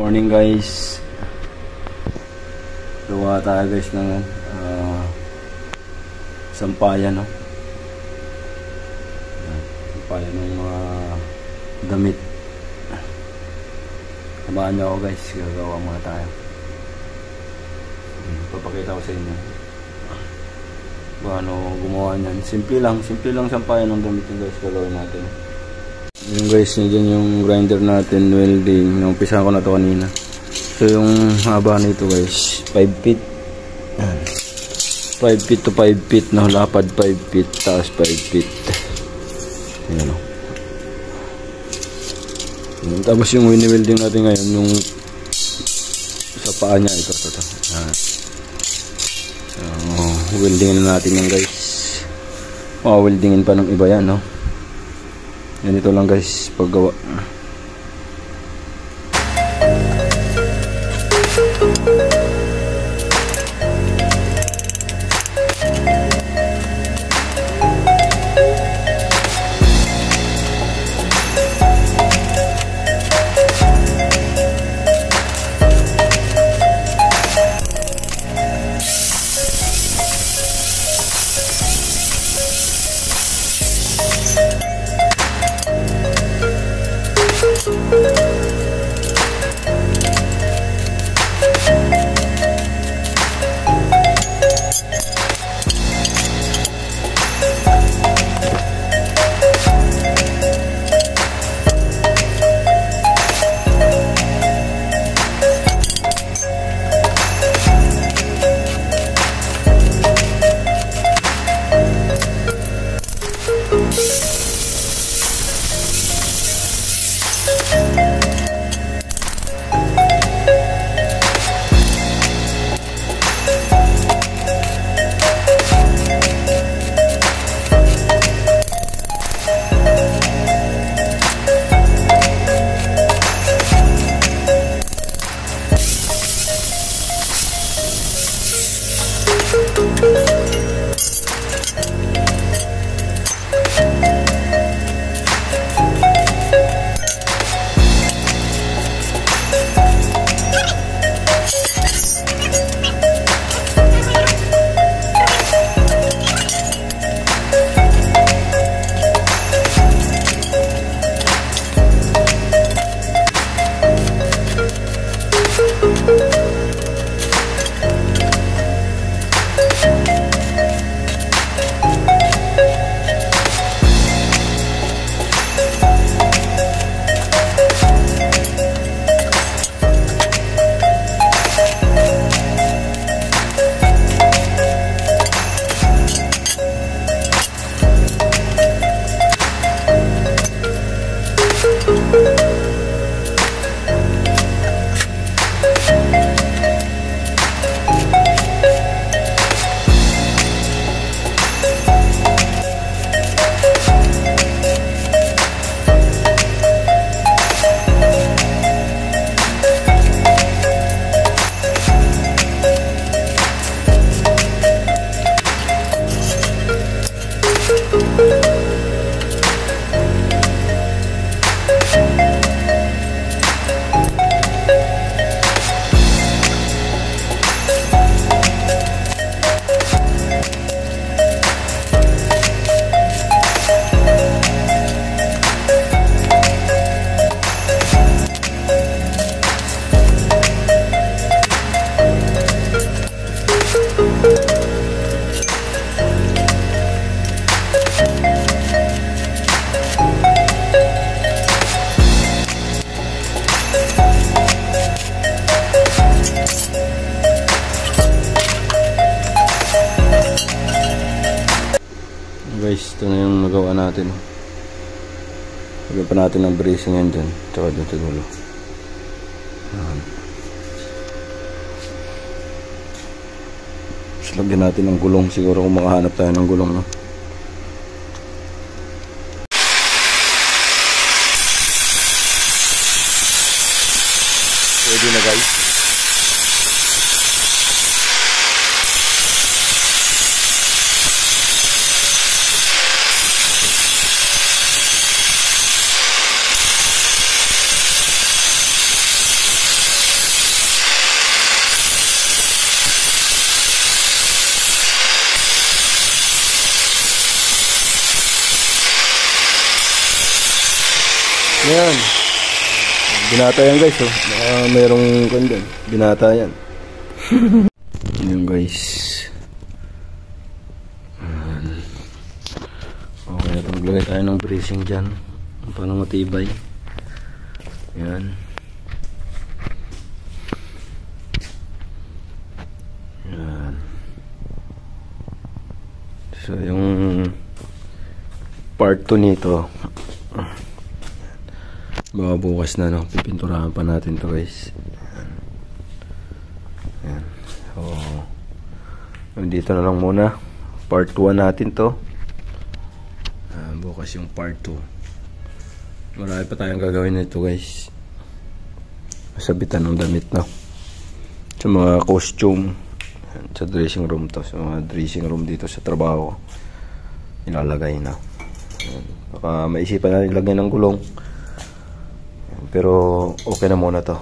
Morning guys. Gawa tayo guys ng sampayan, no? Sampayan ng mga damit. Samahan nyo ako guys, gagawa muna tayo. Papakita ko sa inyo paano gumawa nyan. Simple lang sampayan ng damit yung guys, gagawin natin. Yung guys, dyan yung grinder natin, welding. Naumpisahan ko na to kanina. So yung haba nito guys, 5 feet. 5 feet to 5 feet, no? Lapad 5 feet, taas 5 feet. Ayan, no? Tapos yung wini-welding natin ngayon, yung sa paa niya, ito. Weldingin na natin yan guys. Weldingin pa ng iba yan, no? Ganito lang guys paggawa. Guys, ito na yung nagawa natin. Lagyan pa natin ng bracing yan dyan, tsaka dyan sa dulo. Tapos lagyan natin ng gulong, siguro kung makahanap tayo ng gulong, no? Pwede na guys. Ayan. Binata yan guys, oh. Merong ganda. Binata yan. Ayan guys. Okay na ito. Maglagay tayo ng bracing dyan. Para matibay. Ayan. Ayan. So yung part 2 nito, baka bukas na, no? Pipinturahan pa natin to guys. Ayan. So dito na lang muna. Part 1 natin to. Bukas yung part 2. Marami pa tayong gagawin nito guys. Masabitan ng damit, no? Sa mga costume. Sa dressing room to. Sa mga dressing room dito sa trabaho. Ilalagay na. Baka maisipan natin lagyan ng gulong. Pero okay na muna to.